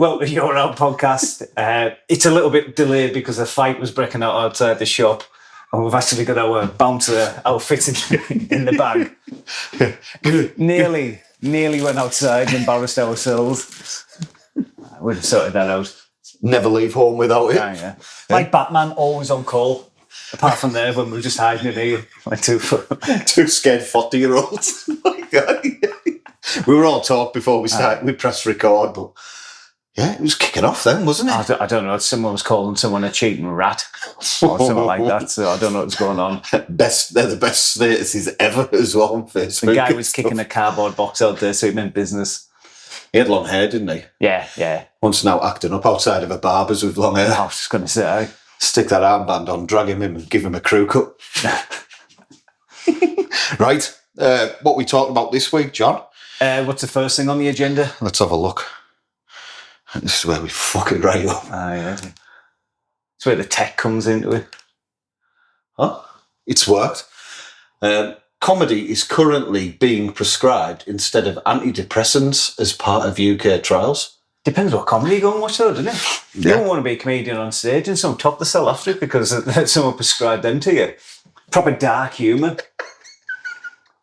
Well, the You're Out podcast, it's a little bit delayed because the fight was breaking out outside the shop. And we've actually got our bouncer outfit in the bag. Nearly went outside and embarrassed ourselves. We'd have sorted that out. Never leave home without it. Yeah. Like Batman, always on call. Apart from there, when we were just hiding in here, like two scared 40-year-olds. We were all talk before we started. We pressed record, but yeah, it was kicking off then, wasn't it? I don't know. Someone was calling someone a cheating rat or something like that. So I don't know what's going on. They're the best statuses ever as well on Facebook. The guy was kicking a cardboard box out there, so he meant business. He had long hair, didn't he? Yeah. Once now acting up outside of a barber's with long hair. I was just going to say, stick that armband on, drag him in and give him a crew cut. Right. What we talking about this week, John? What's the first thing on the agenda? Let's have a look. This is where we fuck it right up. Yeah. It's where the tech comes into it. Huh? It's worked. Comedy is currently being prescribed instead of antidepressants as part of UK trials. Depends what comedy you go and watch, though, doesn't it? You don't want to be a comedian on stage and someone top the cell after it because someone prescribed them to you. Proper dark humour.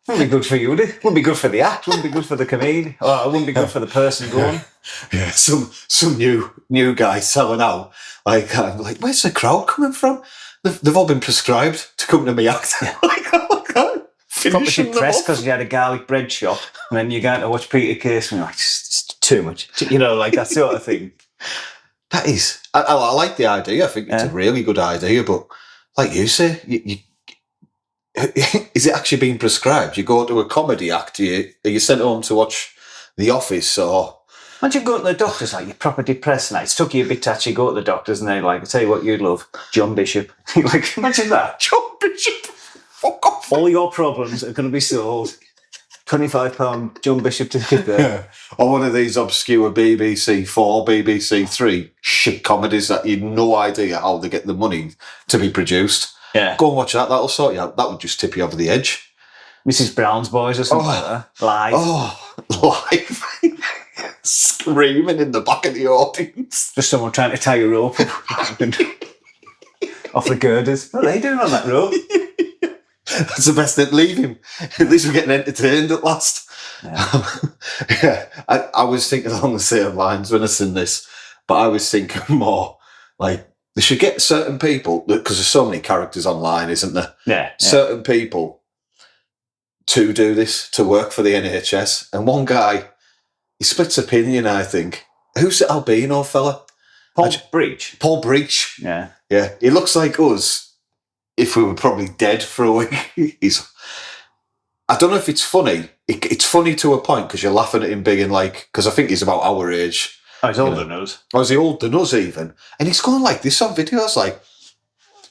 Wouldn't be good for you, would it? Wouldn't be good for the act. Wouldn't be good for the comedian. Or it wouldn't be good for the person going. Yeah, some new guy selling out. I'm like, where's the crowd coming from? They've all been prescribed to come to me act. Probably depressed because you had a garlic bread shop and then you're going to watch Peter Case and you're like, it's too much. Like that sort of thing. That is. I like the idea. I think it's a really good idea. But like you say, is it actually being prescribed? You go to a comedy act, are you sent home to watch The Office or... Imagine going to the doctors, like, you're proper depressed now. It's took you a bit to actually go to the doctors and they're like, I'll tell you what you'd love, John Bishop. Like, imagine that. John Bishop, fuck off. All your problems are going to be solved. £25 John Bishop to get there. Yeah. Or one of these obscure BBC 4, BBC 3 shit comedies that you've no idea how they get the money to be produced. Yeah. Go and watch that. That'll sort you out. That would just tip you over the edge. Mrs. Brown's Boys or something like that. Live. Oh, live. Screaming in the back of the audience. Just someone trying to tie a rope off the girders. What are they doing on that rope? That's the best thing. Leave him. At least we're getting entertained at last. Yeah. I was thinking along the same lines when I seen this, but I was thinking more like they should get certain people, because there's so many characters online, isn't there? Yeah. Certain people to do this, to work for the NHS. And one guy, he splits opinion, I think. Who's the albino fella? Paul Breach. Paul Breach. Yeah. Yeah. He looks like us if we were probably dead for a week. I don't know if it's funny. It's funny to a point because you're laughing at him being like, because I think he's about our age. Oh, he's older than us. Oh, is he older than us even? And he's going like this on videos, like,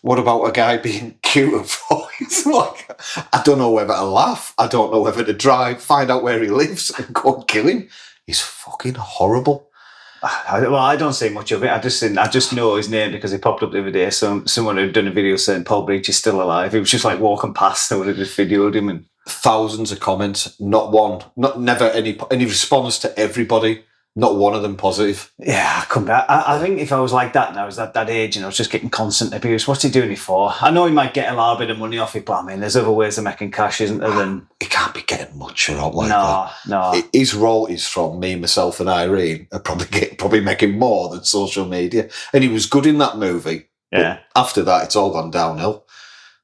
what about a guy being cute at 40? Like, I don't know whether to laugh. I don't know whether to drive, find out where he lives and go and kill him. He's fucking horrible. I don't see much of it. I just know his name because he popped up the other day. Someone had done a video saying Paul Breach is still alive. He was just like walking past and would have just videoed him. And thousands of comments, never any response to everybody. Not one of them positive. Yeah, I think if I was like that and I was at that age and I was just getting constant abuse, what's he doing it for? I know he might get a little bit of money off it, but I mean, there's other ways of making cash, isn't there? He can't be getting much or out like that. No. His royalties from me, myself and Irene are probably making more than social media. And he was good in that movie. Yeah. But after that, it's all gone downhill.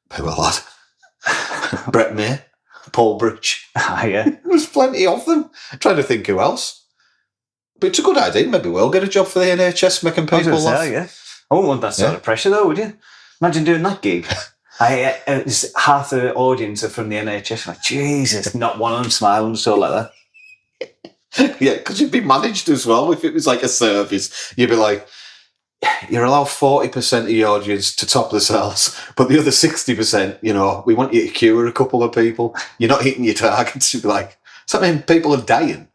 Poor lad. Brett May, Paul Breach. Yeah. There's plenty of them. I'm trying to think who else. But it's a good idea. Maybe we'll get a job for the NHS making people laugh. Yeah. I wouldn't want that sort of pressure, though, would you? Imagine doing that gig. Half the audience are from the NHS. Like, Jesus, not one of them smiling, so like that. Yeah, because you'd be managed as well. If it was like a service, you'd be like, you're allowed 40% of your audience to top the cells, but the other 60%, we want you to cure a couple of people. You're not hitting your targets. You'd be like, does that mean people are dying?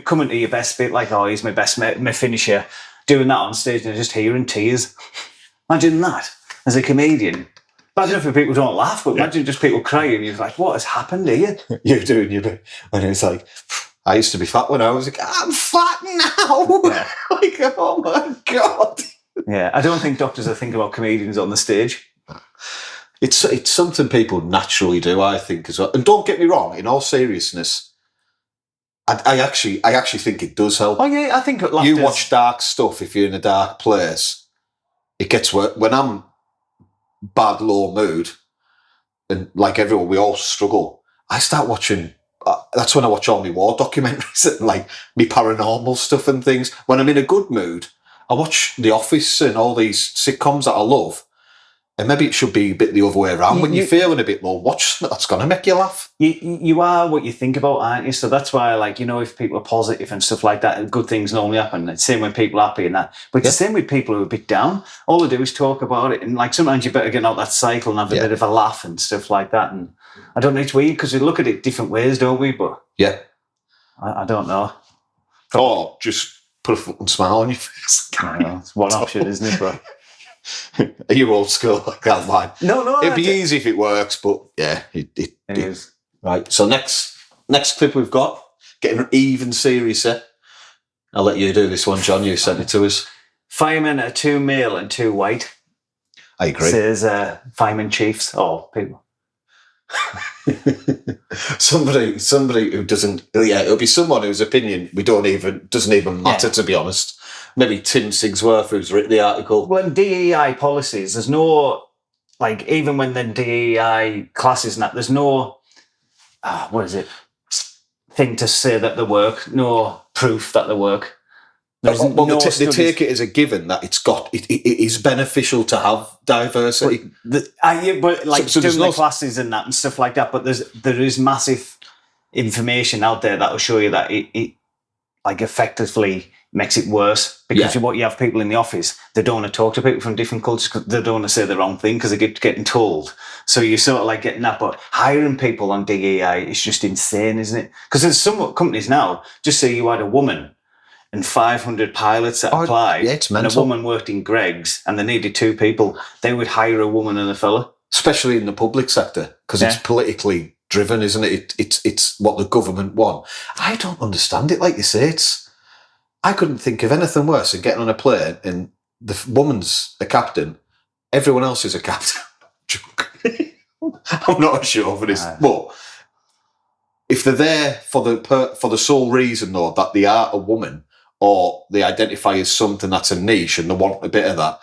Coming to your best bit, like, oh, he's my best mate, my finisher, doing that on stage and just hearing tears. Imagine that as a comedian. Imagine if people don't laugh, but imagine just people crying. You're like, what has happened here? You're doing your bit. And it's like, I used to be fat when I was like, I'm fat now. Yeah. Like, oh my God. Yeah, I don't think doctors are thinking about comedians on the stage. It's something people naturally do, I think, as well. And don't get me wrong, in all seriousness, I actually think it does help. Oh yeah, I think You watch dark stuff if you're in a dark place. It gets worse. When I'm bad, low mood, and like everyone, we all struggle. I start watching. That's when I watch all my war documentaries and like me paranormal stuff and things. When I'm in a good mood, I watch The Office and all these sitcoms that I love. And maybe it should be a bit the other way around. When you're feeling a bit low, watch something that's going to make you laugh. You are what you think about, aren't you? So that's why, like, you know, if people are positive and stuff like that, good things normally happen. It's the same when people are happy and that. But it's the same with people who are a bit down. All they do is talk about it. And, like, sometimes you better get out that cycle and have a bit of a laugh and stuff like that. And I don't know, it's weird because we look at it different ways, don't we? But yeah. I don't know. Or just put a fucking smile on your face. I know. It's one option, isn't it, bro? Are you old school? I can't mind. No. It'd be easy if it works, but yeah, it is. Right. So next clip we've got, getting even seriouser. I'll let you do this one, John. You sent it to us. Firemen are 2 male and 2 white. I agree. Says fireman chiefs. Oh, people. somebody who doesn't. Yeah, it'll be someone whose opinion doesn't even matter, to be honest. Maybe Tim Sigsworth, who's written the article. Well, in DEI policies, there's no, like, even when the DEI classes and that, there's no, thing to say that they work, no proof that they work. They take it as a given that it is beneficial to have diversity. Doing the classes and that and stuff like that, but there is massive information out there that will show you that it like effectively makes it worse because what you have people in the office, they don't want to talk to people from different cultures because they don't want to say the wrong thing because they get getting told. So you're sort of like getting that, but hiring people on DEI is just insane, isn't it? Because there's some companies now, just say you had a woman and 500 pilots that applied, and a woman worked in Greg's and they needed 2 people, they would hire a woman and a fella. Especially in the public sector, because it's politically driven, isn't it? It's what the government want. I don't understand it. Like you say, I couldn't think of anything worse than getting on a plane and the woman's a captain, everyone else is a captain. I'm not sure for this, but if they're there for the sole reason, though, that they are a woman or they identify as something that's a niche and they want a bit of that,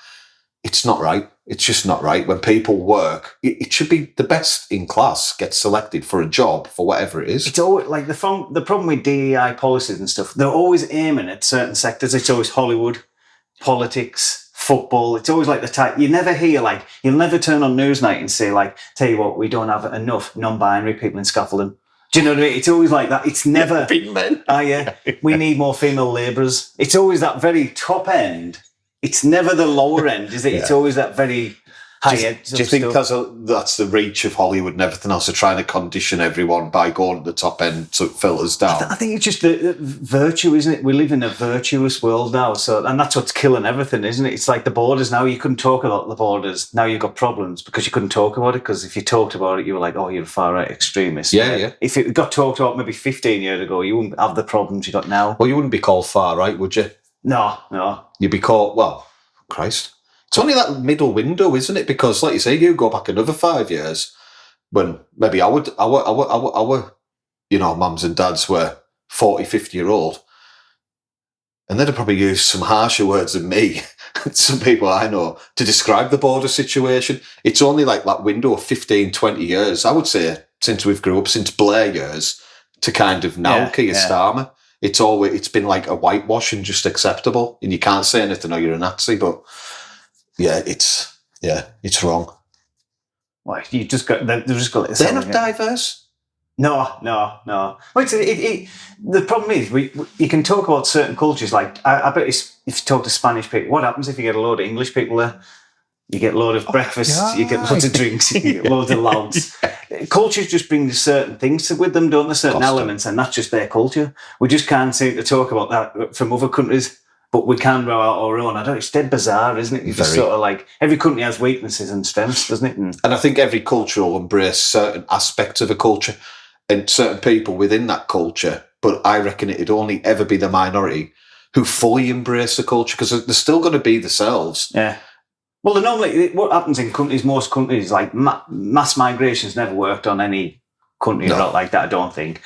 it's not right. It's just not right. When people work, it should be the best in class gets selected for a job for whatever it is. It's always like the problem with DEI policies and stuff. They're always aiming at certain sectors. It's always Hollywood, politics, football. It's always like the type you never hear. Like you'll never turn on Newsnight and say like, "Tell you what, we don't have enough non-binary people in scaffolding." Do you know what I mean? It's always like that. It's never big men. We need more female labourers. It's always that very top end. It's never the lower end, is it? It's always that very high end. Do you think because that's the reach of Hollywood and everything else, they're trying to condition everyone by going to the top end so it filters down? I think it's just the virtue, isn't it? We live in a virtuous world now, and that's what's killing everything, isn't it? It's like the borders now. You couldn't talk about the borders. Now you've got problems because you couldn't talk about it, because if you talked about it, you were like, oh, you're a far-right extremist. Yeah. If it got talked about maybe 15 years ago, you wouldn't have the problems you got now. Well, you wouldn't be called far-right, would you? No. You'd be called, well, Christ. It's only that middle window, isn't it? Because, like you say, you go back another 5 years when maybe our mums and dads were 40, 50-year-old, and they'd have probably used some harsher words than me, some people I know, to describe the border situation. It's only like that window of 15, 20 years, I would say, since we've grew up, since Blair years, to kind of now Keir Starmer. It's been like a whitewash and just acceptable, and you can't say anything or you're a Nazi, but it's wrong. Well, they've just got. They're not diverse. No. Well, the problem is you can talk about certain cultures. Like I bet if you talk to Spanish people, what happens if you get a load of English people there? You get a load of breakfasts, you get loads of drinks, you get loads of louds. Cultures just bring certain things with them, don't they? Certain elements, and that's just their culture. We just can't seem to talk about that from other countries, but we can roll out our own. It's dead bizarre, isn't it? You just sort of like, every country has weaknesses and strengths, doesn't it? And I think every culture will embrace certain aspects of a culture, and certain people within that culture but I reckon it'd only ever be the minority who fully embrace the culture, because they're still going to be themselves. Yeah. Well, normally, what happens in countries, most countries, like mass migration's never worked on any country like that, I don't think.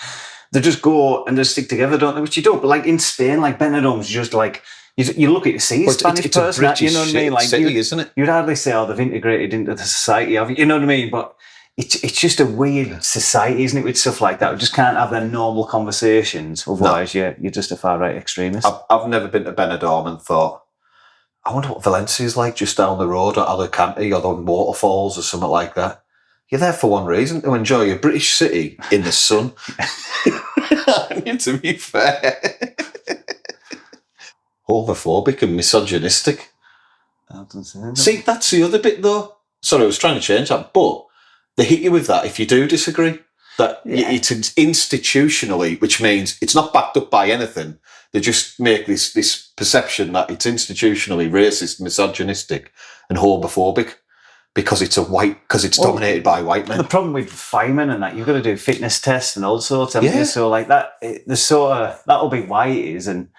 They just go and they stick together, don't they? Which you don't. But like in Spain, like Benidorm's just like, you look at you see a Spanish person, you know what I mean? Like city, isn't it? You'd hardly say, oh, they've integrated into the society, you know what I mean? But it's just a weird society, isn't it, with stuff like that? We just can't have their normal conversations, otherwise you're just a far-right extremist. I've never been to Benidorm and thought, I wonder what Valencia's like just down the road, or Alicante, or the waterfalls or something like that. You're there for one reason, to enjoy a British city in the sun. To be fair. Homophobic and misogynistic. See, that's the other bit though. Sorry, I was trying to change that, but they hit you with that if you do disagree. That it's institutionally, which means it's not backed up by anything. They just make this perception that it's institutionally racist, misogynistic, and homophobic because it's dominated by white men. The problem with firemen and that, you've got to do fitness tests and all sorts, haven't you? So like that, that'll be why it is, and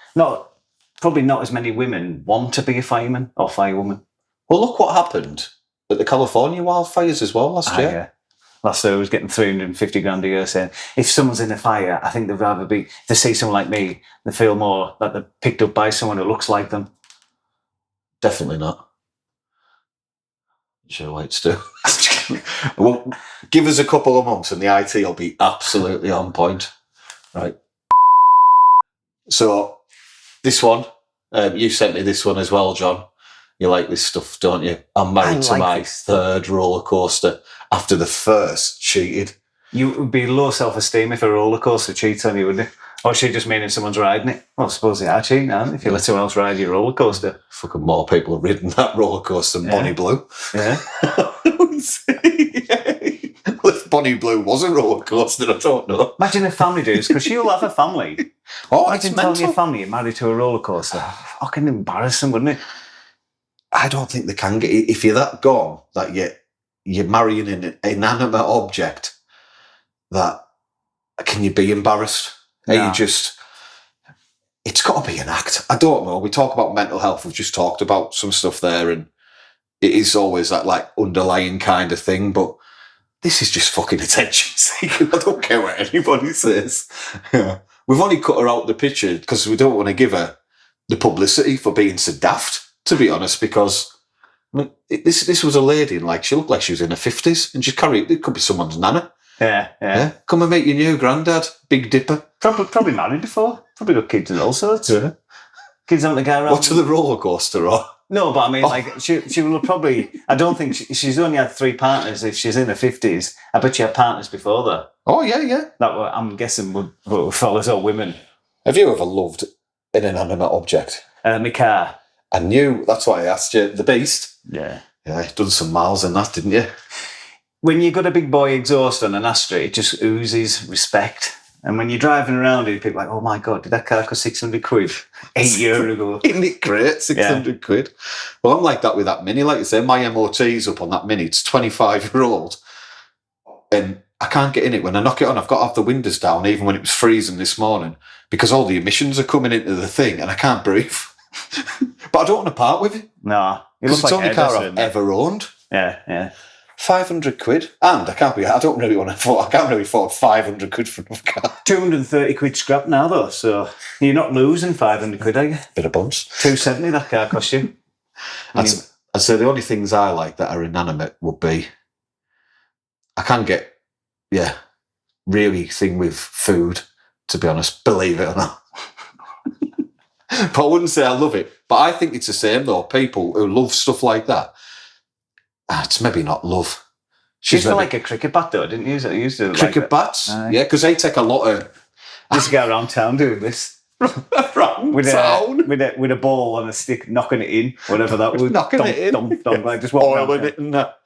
probably not as many women want to be a fireman or firewoman. Well, look what happened at the California wildfires as well last year. Yeah. Last year I was getting 350 grand a year saying, if someone's in a fire, I think they'd rather if they see someone like me, they feel more that they're picked up by someone who looks like them. Definitely not. Sure whites do. Well, give us a couple of months and the IT will be absolutely on point. Right. So, this one, you sent me this one as well, John. You like this stuff, don't you? I'm married to my third roller coaster after the first cheated. You would be low self-esteem if a roller coaster cheats on you, wouldn't it? Or is she just meaning someone's riding it? Well, I suppose they are cheating, aren't they? If you let someone else ride your roller coaster. Fucking more people have ridden that roller coaster than Bonnie Blue. Yeah. Well, if Bonnie Blue was a roller coaster, I don't know. Imagine if family do this, because she'll have a family. Oh, imagine telling your family you're married to a roller coaster. Fucking embarrassing, wouldn't it? I don't think they can get it. If you're that gone, that you're marrying an inanimate object, that can you be embarrassed? No. Are you just... It's got to be an act. I don't know. We talk about mental health. We've just talked about some stuff there, and it is always that like underlying kind of thing, but this is just fucking attention seeking. I don't care what anybody says. Yeah. We've only cut her out of the picture because we don't want to give her the publicity for being so daft, to be honest, because this was a lady, and like she looked like she was in her 50s, and she's carrying, it could be someone's nana. Yeah. Come and meet your new granddad, Big Dipper. Probably married before. Probably got kids and all sorts. Yeah. Kids having to go around. What, to the roller coaster or? No, but I mean, like, she will probably, I don't think, she's only had 3 partners if she's in her 50s. I bet she had partners before that. Oh, yeah. That I'm guessing would follow us all women. Have you ever loved an inanimate object? My car. I knew, that's why I asked you, the Beast. Yeah. Yeah, you've done some miles in that, didn't you? When you've got a big boy exhaust on an Astra, it just oozes respect. And when you're driving around it, people are like, oh my God, did that car cost 600 quid 8 years ago? Isn't it great? 600 quid. Well, I'm like that with that Mini. Like you say, my MOT's up on that Mini. It's 25-year-old. And I can't get in it. When I knock it on, I've got to have the windows down, even when it was freezing this morning, because all the emissions are coming into the thing and I can't breathe. But I don't want to part with it. No. Because it's the only car I've ever owned. Yeah. 500 quid. And I can't really afford 500 quid for another car. 230 quid scrap now, though, so you're not losing 500 quid, are you? Bit of bumps. 270 that car cost you. I'd say the only things I like that are inanimate would be, I can get, really thing with food, to be honest, believe it or not. But I wouldn't say I love it. But I think it's the same, though. People who love stuff like that, it's maybe not love. She used to like a cricket bat, though, didn't you? Used to cricket bats? Yeah, because they take a lot of... Used to go around town doing this. With a ball on a stick, knocking it in, whatever that was. Knocking it in? Like just oiling it in that.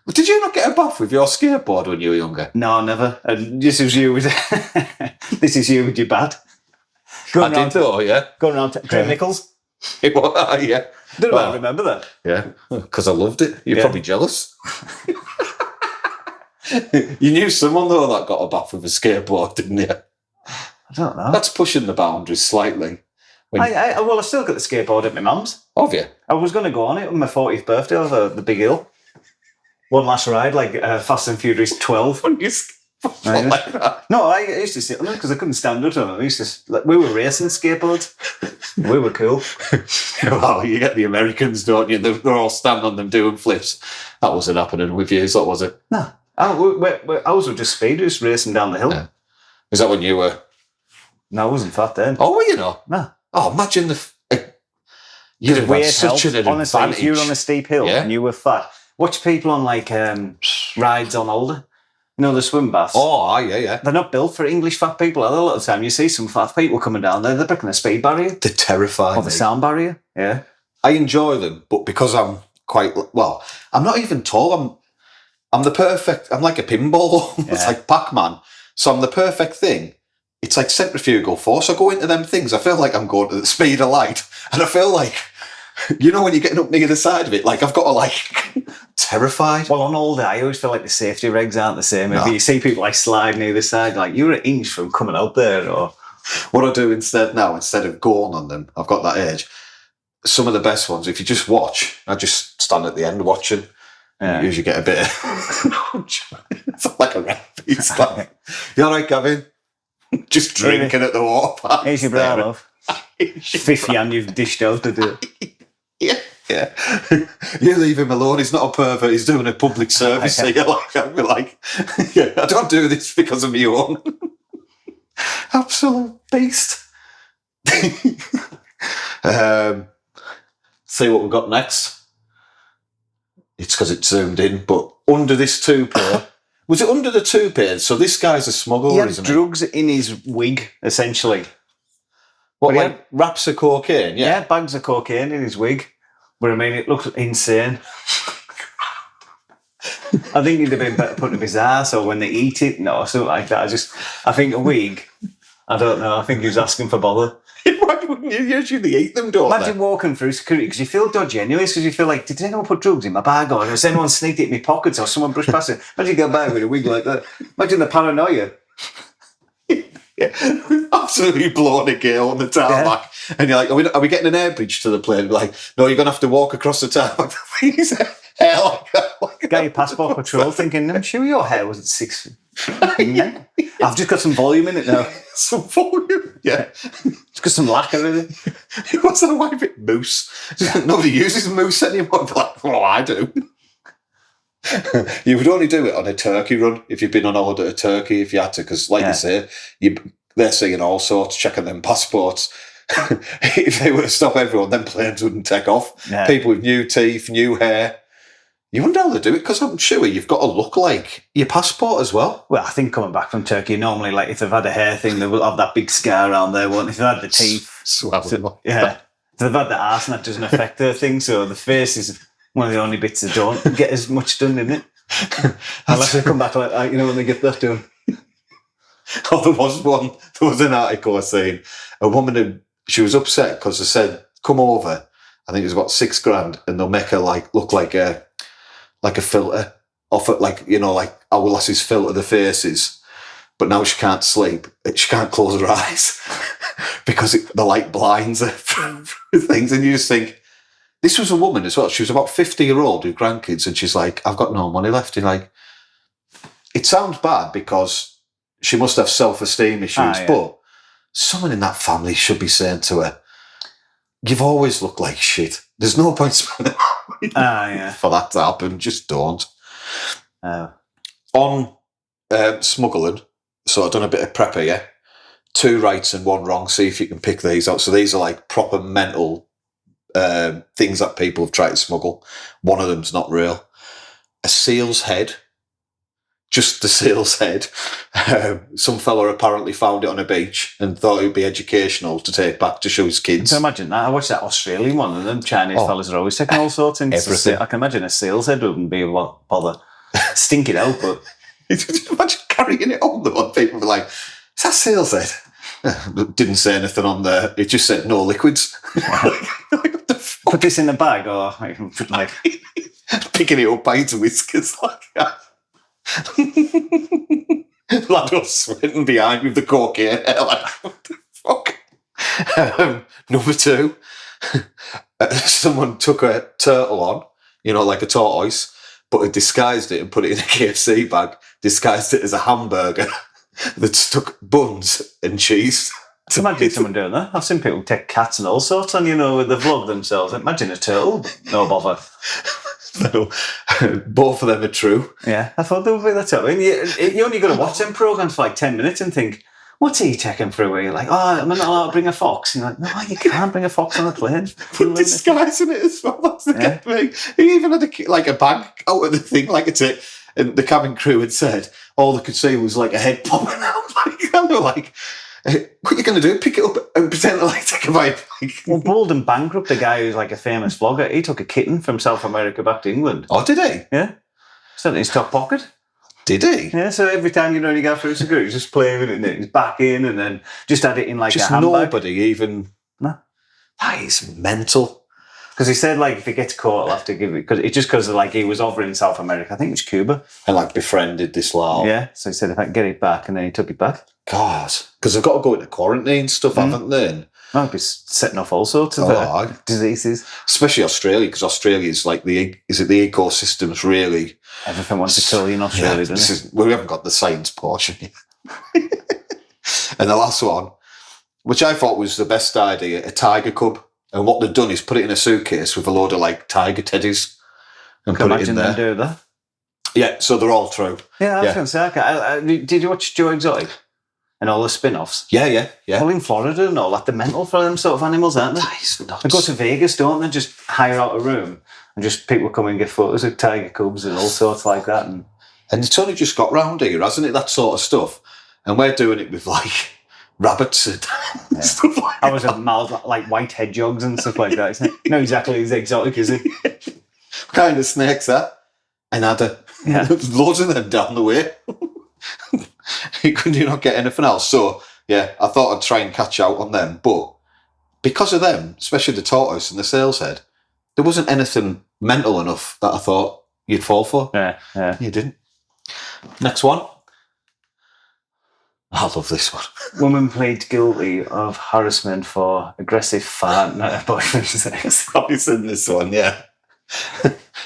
Did you not get a bath with your skateboard when you were younger? No, never. And this is you with your bat. Going around Craig Nichols. Yeah. Didn't I remember that? Yeah, because I loved it. You're probably jealous. You knew someone, though, that got a bath with a skateboard, didn't you? I don't know. That's pushing the boundaries slightly. I still got the skateboard at my mum's. Have you? I was going to go on it on my 40th birthday over the big hill. One last ride, like Fast and Furious 12. Like that. No, I used to sit on them because I couldn't stand up on them. We were racing skateboards. We were cool. Well, you get the Americans, don't you? They're all standing on them doing flips. That wasn't happening with you, what was it? No. Ours were just speed, just racing down the hill. Yeah. Is that when you were? No, I wasn't fat then. Oh, were you not? No. Oh, imagine you'd have had such an honestly, advantage. if you were on a steep hill and you were fat, watch people on like rides on Alder. You know, the swim baths. Oh, yeah. They're not built for English fat people. A lot of the time, you see some fat people coming down there, they're breaking the speed barrier. They're terrifying. Or the sound barrier, yeah. I enjoy them, but because I'm I'm not even tall. I'm like a pinball. Yeah. It's like Pac-Man. So I'm the perfect thing. It's like centrifugal force. I go into them things. I feel like I'm going to the speed of light. And I feel like, you know, when you're getting up near the side of it, like I've got to like, terrified. Well, on Alder, I always feel like the safety regs aren't the same. If you see people like sliding either side, like you're an inch from coming out there. Or what I do instead of going on them, I've got that age. Some of the best ones, if you just watch, I just stand at the end watching. Yeah. You usually get a bit of... It's like a rap piece. You all right, Gavin? Just drinking at the water park. Here's your bra, love. 50 and you've dished out to do it. Yeah. You leave him alone. He's not a pervert. He's doing a public service. So you're like, I'd be like, yeah, I don't do this because of my own. Absolute beast. See what we've got next. It's because it's zoomed in, but under this toupee. Was it under the toupee? So this guy's a smuggler, isn't he? He had drugs in his wig, essentially. What, like wraps of cocaine? Yeah, bags of cocaine in his wig. But I mean, it looks insane. I think he'd have been better put in his ass or when they eat it. No, something like that. I think a wig, I don't know. I think he was asking for bother. Why wouldn't you usually eat them, don't Imagine walking through security because you feel dodgy anyways because you feel like, did anyone put drugs in my bag or has anyone sneaked it in my pockets or someone brushed past it? Imagine you go by with a wig like that. Imagine the paranoia. Yeah. Absolutely blowing a gale on the tarmac. Yeah. And you're like, are we getting an air bridge to the plane? We're like, no, you're going to have to walk across the tarmac. Hair like that. Get your passport control thinking, I'm sure your hair wasn't 6 feet. Yeah. I've just got some volume in it now. Some volume? Yeah. It's got some lacquer in it. What's that white bit? Mousse. Nobody uses mousse anymore. Like, well, I do. You would only do it on a turkey run if you've been on holiday to Turkey, if you had to, because like you say, they're seeing all sorts, checking them passports. If they were to stop everyone, then planes wouldn't take off. Yeah. People with new teeth, new hair. You wonder how they do it, because I'm sure you've got to look like your passport as well. Well, I think coming back from Turkey, normally, like, if they've had a hair thing, they will have that big scar around there, won't they? If they've had the teeth. Yeah. If they've had the arse, and that doesn't affect their thing, so the face is one of the only bits that don't get as much done, isn't it? Unless they come back like, when they get that done. Oh, there was an article I seen. A woman, she was upset because they said, come over, I think it was about $6,000, and they'll make her look like a filter off it, like our lasses filter the faces. But now she can't sleep. She can't close her eyes because the light blinds her from things. And you just think, this was a woman as well. She was about 50-year-old with grandkids, and she's like, I've got no money left. And like, it sounds bad because she must have self-esteem issues, but someone in that family should be saying to her, you've always looked like shit. There's no point spending money for that to happen. Just don't. On smuggling, so I've done a bit of prepper, yeah? 2 rights and 1 wrong. See if you can pick these out. So these are like proper mental things that people have tried to smuggle. One of them's not real. A seal's head. Just the seal's head. Some fella apparently found it on a beach and thought it would be educational to take back to show his kids. I can imagine that. I watched that Australian one, and them Chinese fellas are always taking all sorts into everything. I can imagine a seal's head wouldn't be a bother. Stink it out, but... Imagine carrying it on them, and people be like, is that seal's head? Didn't say anything on there. It just said no liquids. What the fuck? Put this in a bag, or like picking it up by its whiskers like that. Lad was sweating behind with the cocaine hair. Like, what the fuck? Number 2, someone took a turtle on, like a tortoise, but had disguised it and put it in a KFC bag, disguised it as a hamburger that stuck buns and cheese. Imagine someone doing that. I've seen people take cats and all sorts on, with the vlog themselves. Imagine a turtle. No bother. No, both of them are true. Yeah, I thought they would be that. I mean, you only got to watch them programs for like 10 minutes and think, what's he taking through? Where you're like, I'm not allowed to bring a fox. And you're like, no, you can't bring a fox on a plane. But disguising it as well. That's the good thing. He even had a bag out of the thing, like a tip. And the cabin crew had said all they could see was like a head popping out. And they were like, what are you going to do? Pick it up and pretend to take a bite? Well, Bolden Bankrupt, the guy who's like a famous vlogger, he took a kitten from South America back to England. Oh, did he? Yeah. Sent it in his top pocket. Did he? Yeah, so every time you go through a cigarette, he's just playing with it and he's back in and then just had it in like just a handbag. Nobody even... No. That is mental. Because he said, if he gets caught, I'll have to give it. Because he was over in South America. I think it was Cuba. And befriended this lad. Yeah, so he said if I can get it back, and then he took it back. God, because they've got to go into quarantine stuff, haven't they? I'll be setting off all sorts of diseases. Especially Australia, because Australia is the ecosystem's really... Everything wants to kill you in Australia, doesn't it? We haven't got the science portion yet. And the last one, which I thought was the best idea, a tiger cub. And what they've done is put it in a suitcase with a load of tiger teddies and put it in there. Imagine them do that. Yeah, so they're all true. Yeah, I was going to say, did you watch Joe Exotic and all the spin-offs? Yeah. Well, in Florida and all that, they're mental for them sort of animals, aren't they? That is nuts. They go to Vegas, don't they? Just hire out a room and just people come and get photos of tiger cubs and all sorts like that. And it's only just got round here, hasn't it? That sort of stuff. And we're doing it with rabbits and stuff like that. I was a mild, white hedgehogs and stuff like that, isn't it? Not exactly as exotic, is it? What kind of snakes that? An adder. Yeah. Loads of them down the way. Could you not get anything else? So, yeah, I thought I'd try and catch out on them. But because of them, especially the tortoise and the sail's head, there wasn't anything mental enough that I thought you'd fall for. Yeah. You didn't. Next one. I love this one. Woman pleads guilty of harassment for aggressive fart at her boyfriend's ex. I've seen this one, yeah.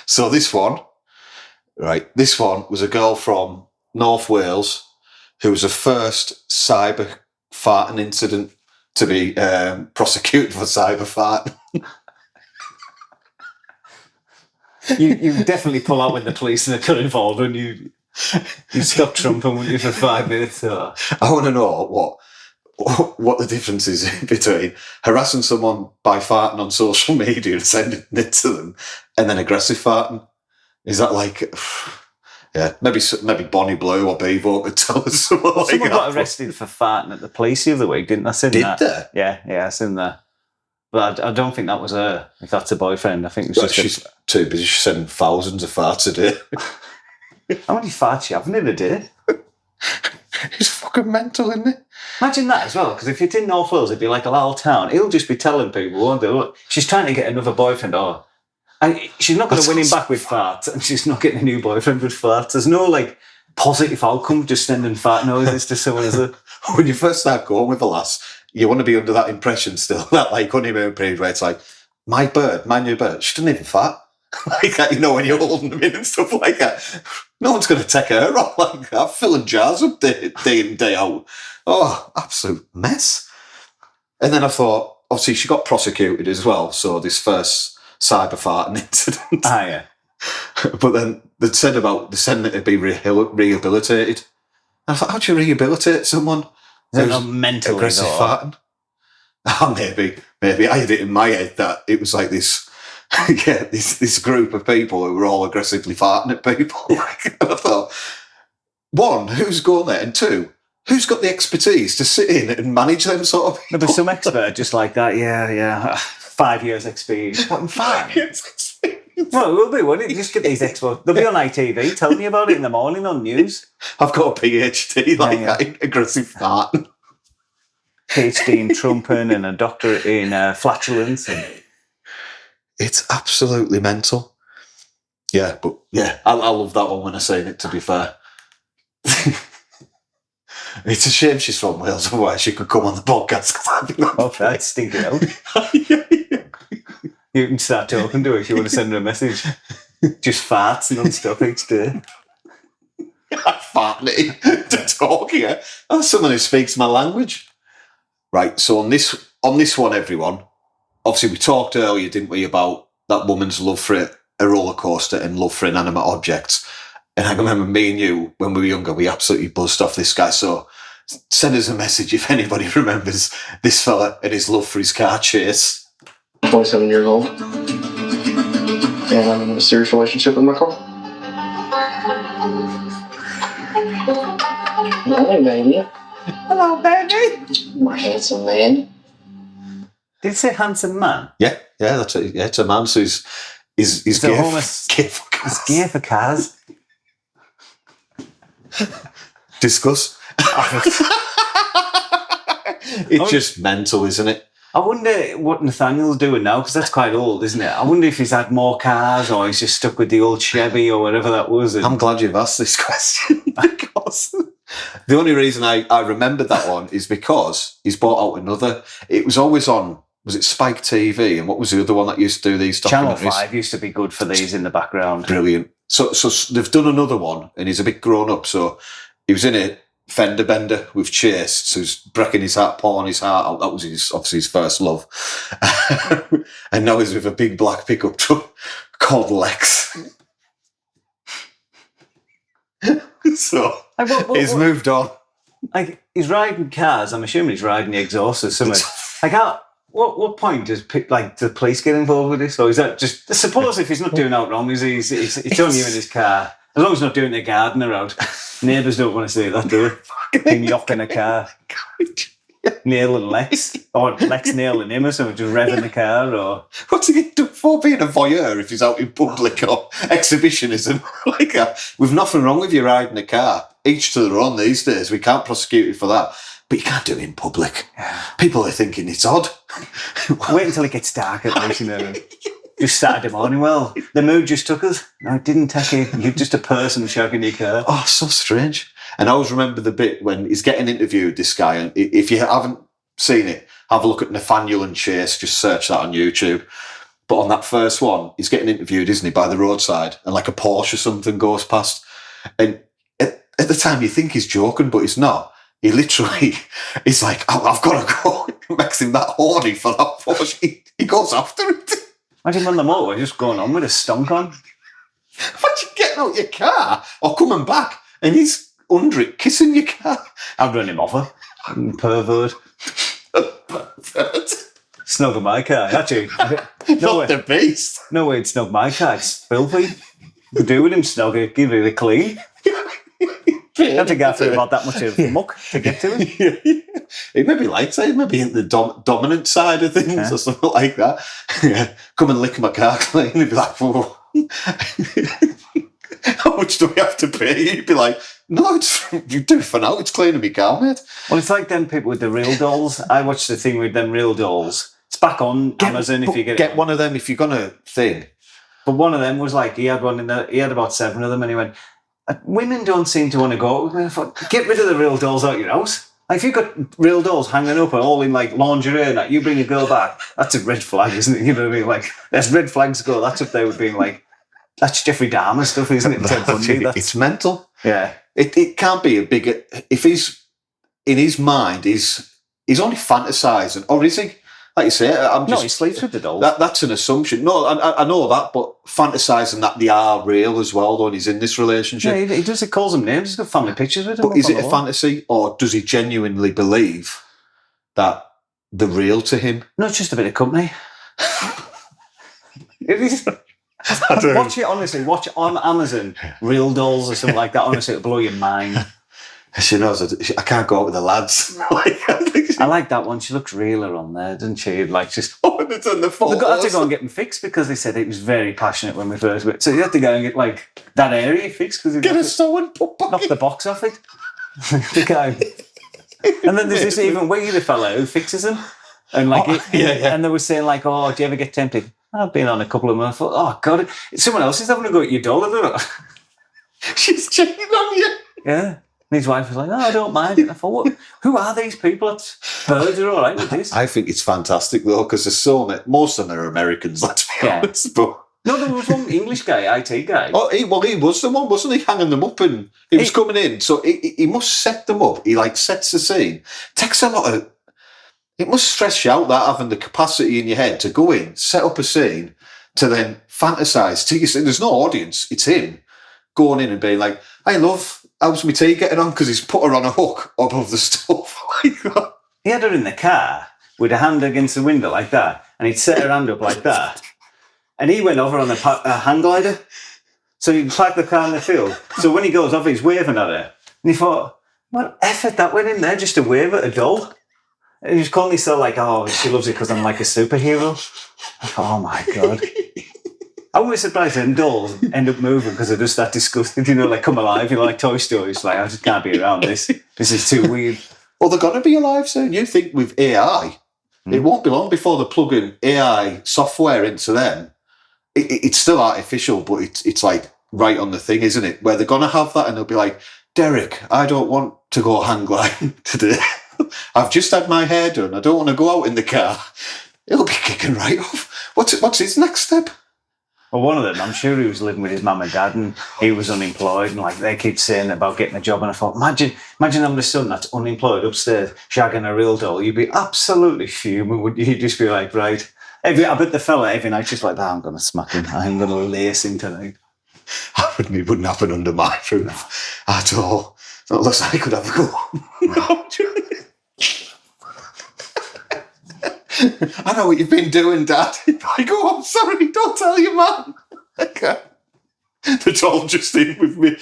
So this one was a girl from North Wales who was the first cyber farting incident to be prosecuted for cyber farting. You definitely pull out when the police are involved and you stop trumping, wouldn't you, for 5 minutes? Or... I want to know what the difference is between harassing someone by farting on social media and sending it to them and then aggressive farting. Is that yeah, maybe Bonnie Blue or Bevo could tell us someone got arrested for farting at the police the other week, didn't they? Did they? Yeah, I seen that. But I don't think that was her. If that's a boyfriend, I think it was she's too busy. She's sending thousands of farts a day. How many farts you having in a day? It's fucking mental, isn't it? Imagine that as well, because if it's in North Wales, it'd be like a little town. He'll just be telling people, won't he? Look, she's trying to get another boyfriend, and she's not going to win him back with farts, and she's not getting a new boyfriend with farts. There's no, positive outcome just sending fart noises to someone, is it? When you first start going with a lass, you want to be under that impression still, that honeymoon period where it's my new bird, she doesn't even fart. Like that, when you're holding them in and stuff like that. No one's going to take her on like that, filling jars up day in, day out. Oh, absolute mess. And then I thought, obviously, she got prosecuted as well, so this first cyber farting incident. Yeah. But then they said it to be rehabilitated. And I thought, how do you rehabilitate someone who's mentally aggressive farting? Oh, maybe. I had it in my head that it was like this... yeah, this group of people who were all aggressively farting at people. And I thought, one, who's going there? And two, who's got the expertise to sit in and manage them sort of people? There'll be some expert just like that, yeah. 5 years experience. What, in 5 years experience? Well, it will be, won't it? Just get these experts. They'll be on ITV telling you about it in the morning on news. I've got a PhD, aggressive farting. PhD in trumping and a doctorate in flatulence and... It's absolutely mental. Yeah, but yeah, I love that one when I say it, to be fair. It's a shame she's from Wales, otherwise she could come on the podcast. Oh, that's stinking out. You can start talking to her if you want to send her a message. Just farts and stuff each day. Farting to talk here. I'm someone who speaks my language. Right, so on this one, everyone, obviously we talked earlier, didn't we, about that woman's love for a roller coaster and love for inanimate objects. And I remember me and you, when we were younger, we absolutely buzzed off this guy. So send us a message if anybody remembers this fella and his love for his car chase. 27 years old. And I'm in a serious relationship with my car. Hi, baby. Hello, baby. My handsome man. Did it say handsome man? Yeah, that's it. Yeah, it's a man, so he's gay, gay for cars. He's gay for cars. Discuss. It's just mental, isn't it? I wonder what Nathaniel's doing now, because that's quite old, isn't it? I wonder if he's had more cars or he's just stuck with the old Chevy or whatever that was. I'm glad you've asked this question, because the only reason I remembered that one is because he's bought out another. It was always on, was it Spike TV? And what was the other one that used to do these documentaries? Channel 5 used to be good for these in the background. Brilliant. So they've done another one, and he's a bit grown up. So he was in it. Fender bender with Chase, so he's breaking his heart, pouring his heart out. That was obviously his first love. And now he's with a big black pickup truck called Lex. So he's moved on. Like, he's riding cars. I'm assuming he's riding the exhaust or something. Like, what point does the police get involved with this? Or is that just, I suppose if he's not doing out wrong, it's only you in his car. As long as he's not doing the gardener out. Neighbours don't want to see that, do they? Him yocking a car. Nailing Lex. Or Lex nailing him or something, just revving the car. Or what's he get done for, being a voyeur if he's out in public or exhibitionism? Like that. We've nothing wrong with you riding a car. Each to their own these days. We can't prosecute you for that. But you can't do it in public. People are thinking it's odd. Wait until it gets dark at least, you know. Just Saturday morning. Well, the mood just took us. No, it didn't take you. You're just a person shagging your car. Oh, so strange. And I always remember the bit when he's getting interviewed, this guy. And if you haven't seen it, have a look at Nathaniel and Chase. Just search that on YouTube. But on that first one, he's getting interviewed, isn't he, by the roadside. And like a Porsche or something goes past. And at the time, you think he's joking, but he's not. He literally, he's like, oh, I've got to go. It makes him that horny for that Porsche. He goes after it. Imagine on the motorway just going on with a stonk on. Imagine getting out your car or coming back and he's under it kissing your car. I'd run him off her. Pervert. Snug in my car. Actually, not the beast. No way he'd snug my car. It's filthy. You could do with him snug it, give it a clean. You have to go through about that much of muck to get to him. It may be light side, maybe in the dominant side of things or something like that. Come and lick my car clean. He'd be like, whoa. How much do we have to pay? You'd be like, no, you do it for now. It's cleaning my car, mate. Well, it's like them people with the real dolls. I watched the thing with them real dolls. It's back on Amazon if you get one of them if you're gonna thing. But one of them was like, he had about 7 of them, and he went, women don't seem to want to go. Get rid of the real dolls out your house. Like, if you've got real dolls hanging up and all in like lingerie and that, you bring a girl back, that's a red flag, isn't it? You know what I mean? Like, there's red flags go. That's up there with being like, that's Jeffrey Dahmer stuff, isn't it? It's mental. Yeah. It can't be a bigger, if he's, in his mind, he's only fantasising, or is he? Like you say, no, he sleeps with the dolls. That's an assumption. No, I know that, but fantasising that they are real as well, though, and he's in this relationship. Yeah, he does. He calls them names. He's got family pictures with them. But is it a fantasy, or does he genuinely believe that they're real to him? No, it's just a bit of company. It is. Watch it, honestly. Watch it on Amazon. Real dolls or something like that. Honestly, it'll blow your mind. She knows I can't go out with the lads. I like that one. She looks realer on there, doesn't she? Like, just it's on the photos. They had to go and get them fixed because they said it was very passionate when we first went. So you had to go and get like that area fixed because get a sewing put back. Knock the box off it. The guy. And then there's this even weirder fellow who fixes them, and like, and they were saying like, "Oh, do you ever get tempted?" I've been on a couple of them. I thought, "Oh God, someone else is having a go at your doll." She's checking on you. Yeah. And his wife was like, "Oh, I don't mind." And I thought, who are these people? Birds are all right with this. I think it's fantastic though, because there's so many. Most of them are Americans, let's be honest. But no, there was one English guy, IT guy. Oh, he was the one, wasn't he? Hanging them up, and he was coming in. So he must set them up. He like sets the scene. Takes a lot of. It must stress you out that having the capacity in your head to go in, set up a scene, to then fantasize. There's no audience. It's him going in and being like, "Hey, love, how's my tea getting on?" Because he's put her on a hook above the stove. He had her in the car with a hand against the window like that, and he'd set her hand up like that. And he went over on a hang glider. So he parked the car in the field. So when he goes off, he's waving at her. And he thought, what effort that went in there just to wave at a doll? And he was calling himself like, oh, she loves it because I'm like a superhero. I thought, oh my God. I wouldn't be surprised when dolls end up moving because they're just that disgusting, like come alive, like Toy Story. It's like, I just can't be around this. This is too weird. Well, they're going to be alive soon. You think with AI, it won't be long before they're plugging AI software into them. It's still artificial, but it's like right on the thing, isn't it? Where they're going to have that and they'll be like, Derek, I don't want to go hang gliding today. I've just had my hair done. I don't want to go out in the car. He'll be kicking right off. What's his next step? Well, one of them, I'm sure he was living with his mum and dad and he was unemployed and like they keep saying about getting a job and I thought, imagine having a son that's unemployed upstairs shagging a real doll. You'd be absolutely fuming, wouldn't you? You'd just be like, right. I bet the fella every night just like, I'm going to smack him. I'm going to lace him tonight. It wouldn't happen under my roof at all. Not unless I could have a go. I know what you've been doing, Dad. I go, I'm sorry, don't tell your mum. Okay. The doll just in with me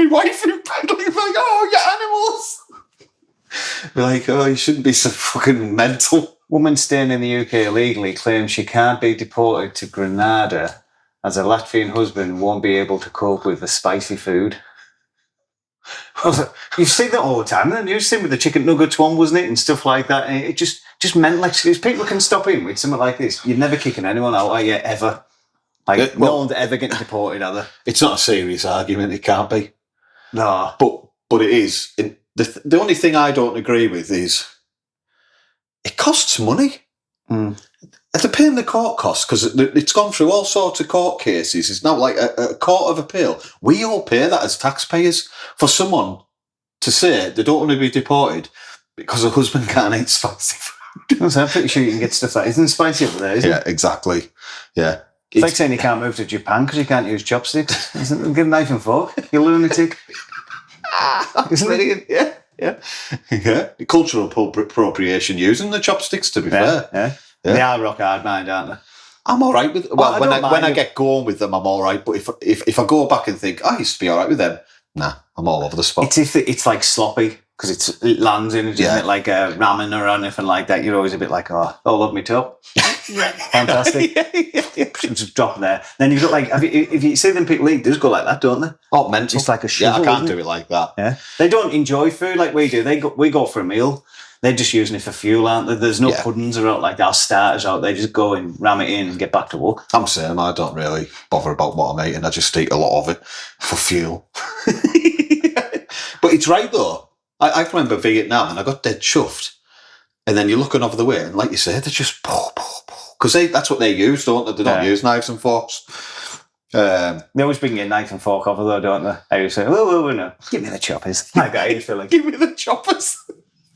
wife in bed, like, oh, you animals. Be like, oh, you shouldn't be so fucking mental. Woman staying in the UK illegally claims she can't be deported to Grenada as her Latvian husband won't be able to cope with the spicy food. You've seen that all the time, and you've seen with the chicken nuggets one, wasn't it, and stuff like that. And it just meant like if people can stop in with something like this, you're never kicking anyone out, are you, ever? Like no one's ever getting deported, are they? It's not a serious argument. It can't be. No, but it is. The only thing I don't agree with is it costs money. They're paying the court costs because it's gone through all sorts of court cases. It's now like a court of appeal. We all pay that as taxpayers for someone to say they don't want to be deported because a husband can't eat spicy food. So I'm pretty sure you can get stuff that isn't spicy over there, isn't it? Yeah, exactly. Yeah. It's like saying you can't move to Japan because you can't use chopsticks. Isn't it? Get a knife and fork, you lunatic. Isn't it? Yeah. Yeah. Cultural appropriation using the chopsticks, to be fair. Yeah. They are rock hard, mind, aren't they? I'm all right with. Well, when I get going with them, I'm all right. But if I go back and think I used to be all right with them, nah, I'm all over the spot. It's like sloppy because it lands in it, isn't it? Like a ramen or anything like that. You're always a bit like, oh, love me top. Fantastic. Just drop there. Then you've got like, if you see them people eat, they just go like that, don't they? Oh, mental. It's like a shovel. Yeah, I can't do it like that. Yeah, they don't enjoy food like we do. We go for a meal. They're just using it for fuel, aren't they? There's no puddings or like our starters out. They just go and ram it in and get back to work. I'm saying I don't really bother about what I'm eating. I just eat a lot of it for fuel. But it's right though. I can remember Vietnam and I got dead chuffed. And then you're looking over the way and like you say, they're just because that's what they use, don't they? They don't use knives and forks. They always bring you a knife and fork over though, don't they? I always say, oh, no, give me the choppers. Like I feel like, give me the choppers.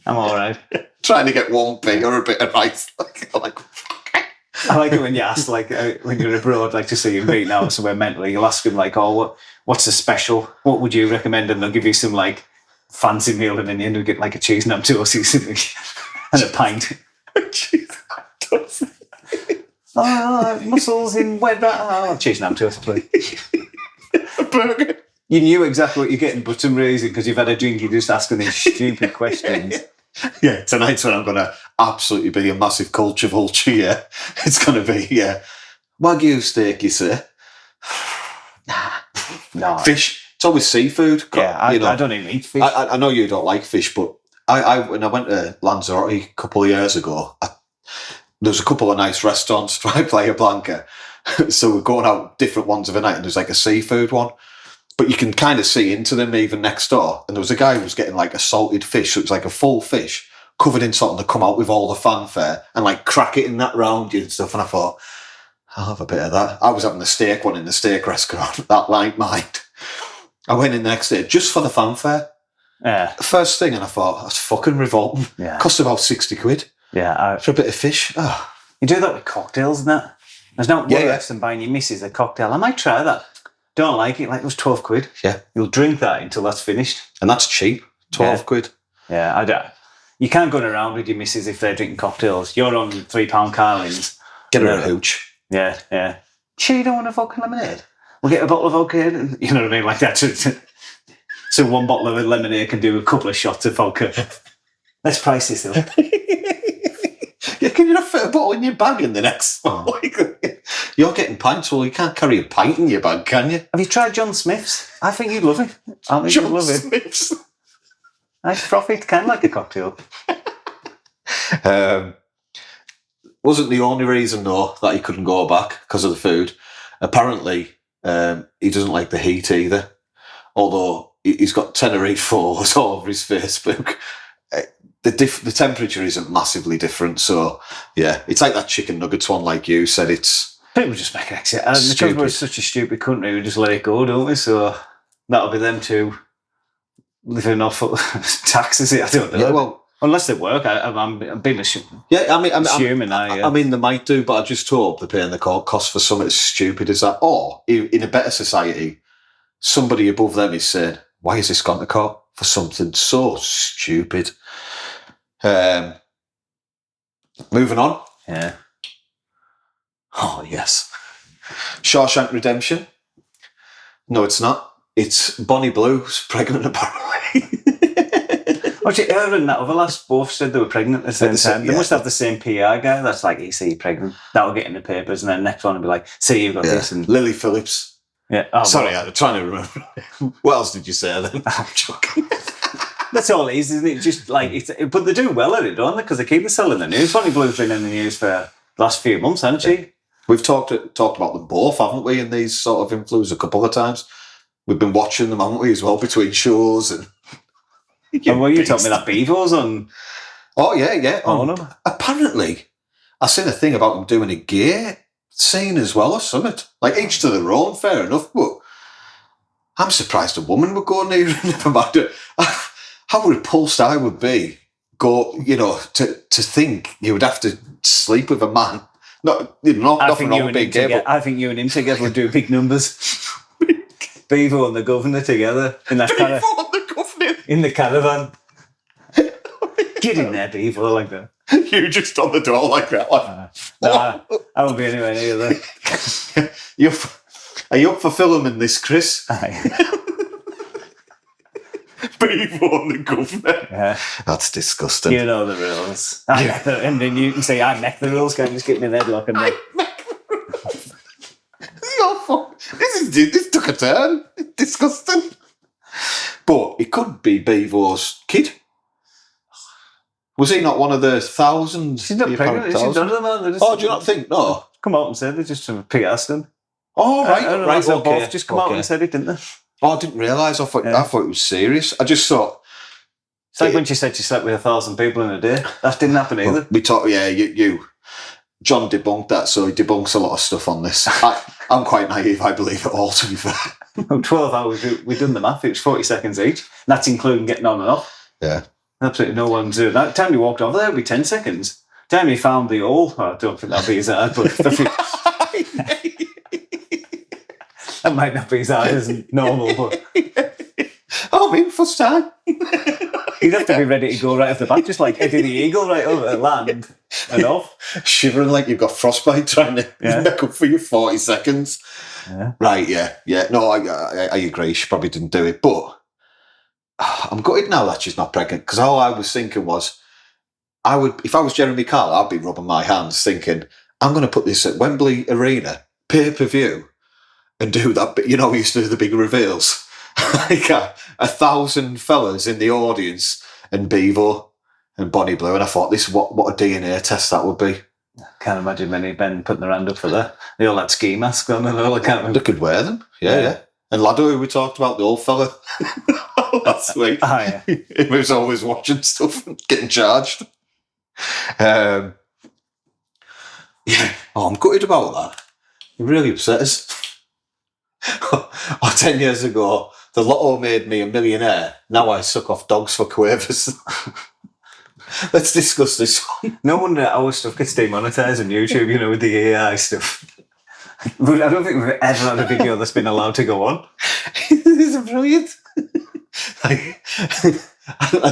I'm all right. Trying to get one pig or a bit of rice. I like it when you ask, like, when you're abroad, like to see him beat now somewhere mentally, you'll ask him, like, oh, what's the special? What would you recommend? And they'll give you some, like, fancy meal, and in the end, you'll get, like, a cheese and ham toast and a pint. Cheese and toast. Mussels in wet rat. Cheese and ham toast, please. A burger. You knew exactly what you're getting, but for some reason, because you've had a drink, you're just asking these stupid questions. Yeah, tonight's when I'm going to absolutely be a massive culture vulture, yeah. It's going to be, Wagyu steak, you say? No. Fish. It's always seafood. Yeah, I don't even eat fish. I know you don't like fish, but when I went to Lanzarote a couple of years ago, there was a couple of nice restaurants, right, Playa Blanca. So we're going out different ones of a night, and there's like a seafood one. But you can kind of see into them even next door. And there was a guy who was getting like a salted fish. So it was like a full fish covered in something to come out with all the fanfare and like crack it in that round you and stuff. And I thought, I'll have a bit of that. I was having the steak one in the steak restaurant, that like mine. I went in the next day just for the fanfare. Yeah. First thing, and I thought, that's fucking revolting. Yeah. Cost about 60 quid. Yeah. For a bit of fish. Oh. You do that with cocktails and that. There's no worse than buying your missus a cocktail. I might try that. Don't like it. Like, it was 12 quid. Yeah. You'll drink that until that's finished. And that's cheap. 12 quid. Yeah, I don't. You can't go around with your missus if they're drinking cocktails. You're on £3 Carlings. Get her a hooch. Yeah, yeah. Sure, you don't want a vodka lemonade? We'll get a bottle of vodka and, you know what I mean? Like that. So one bottle of lemonade can do a couple of shots of vodka. Let's price this though. Yeah, can you not fit a bottle in your bag in the next one? You're getting pints, well, you can't carry a pint in your bag, can you? Have you tried John Smith's? I think you'd love it. I think you'd love it. Smith's. Nice frothy, kind of like a cocktail. Wasn't the only reason, though, that he couldn't go back because of the food. Apparently, he doesn't like the heat either. Although he's got Tenerife photos all over his Facebook. The temperature isn't massively different. So, yeah, it's like that chicken nuggets one, like you said. It's people just make it exit. And because we're such a stupid country, we just let it go, don't we? So that'll be them two living off taxes. I don't know. Yeah, well, unless they work, I'm being assuming. Yeah, I mean, they might do, but I just hope they're paying the cost for something as stupid as that. Or in a better society, somebody above them is saying, "Why has this gone to court for something so stupid?" Moving on. Yeah. Oh yes, Shawshank Redemption. No, it's not. It's Bonnie Blue's pregnant apparently. Actually, her and that other lass both said they were pregnant at the same time. They must have the same PR guy that's like, you see, you're pregnant. That'll get in the papers, and then the next one will be like, see, you've got this. And Lily Phillips. Yeah. Oh, sorry, I'm trying to remember. What else did you say then? I'm joking. That's all it is, isn't it? Just like, but they do well at it, don't they? Because they keep it selling the news. Bonnie Blue's been in the news for the last few months, hasn't she? We've talked about them both, haven't we, in these sort of influencers a couple of times. We've been watching them, haven't we, as well, between shows and... And well, you told me that Beavo's on... Oh, yeah. Oh, no. Apparently, I seen a thing about them doing a gay scene as well or something. Like, each to their own, fair enough, but I'm surprised a woman would go near it. Never mind. How repulsed I would be, to think you would have to sleep with a man. Nothing wrong with being gay, I think you and him together would do big numbers. Beavo and the governor together in that kind of... In the caravan. Get in there, Beavo, like that. You just on the door like that. I won't be anywhere near that. Are you up for filming this, Chris? Aye. Beavo and the governor. Yeah. That's disgusting. You know the rules. And then you can say, I make the rules, can't you just get me in the headlock and This took a turn. Disgusting. But it could be Beavo's kid. Was he not one of the thousands? She's not pregnant. She's none of them. Oh, do you not think? No. Come out and said they just sort of pig Aston. Oh, right. Right. Okay. Both just come out and said it, didn't they? Oh, I didn't realise. I thought it was serious. I just thought... It's like when she said she slept with 1,000 people in a day. That didn't happen either. We talked, you. John debunked that, so he debunks a lot of stuff on this. I'm quite naive, I believe it all, to be fair. 12 hours, we've done the math, it was 40 seconds each. And that's including getting on and off. Yeah. Absolutely no one's doing that. The time we walked over there, it would be 10 seconds. The time we found the hole, I don't think that'd be as hard, but that might not be as hard as normal, but... I'm in first time. You'd have to be ready to go right off the bat, just like Eddie the Eagle right over the land and off. Shivering like you've got frostbite trying to make up for your 40 seconds. Yeah. Right, yeah. No, I agree. She probably didn't do it. But I'm gutted now that she's not pregnant, because all I was thinking was, if I was Jeremy Kyle, I'd be rubbing my hands thinking, I'm going to put this at Wembley Arena, pay-per-view, and do that bit. You know, we used to do the big reveals. Like 1,000 fellas in the audience and Beavo and Bonnie Blue, and I thought, what a DNA test that would be. Can't imagine many men putting their hand up for that. They all had ski masks on and all. I can't remember. They could wear them. Yeah. And Lado, who we talked about, the old fella last week. Oh, yeah. He was always watching stuff and getting charged. Yeah. Oh, I'm gutted about that. It really upset us. 10 years ago, the lotto made me a millionaire. Now I suck off dogs for quavers. Let's discuss this one. No wonder our stuff gets demonetised on YouTube, with the AI stuff. But I don't think we've ever had a video that's been allowed to go on. This is brilliant.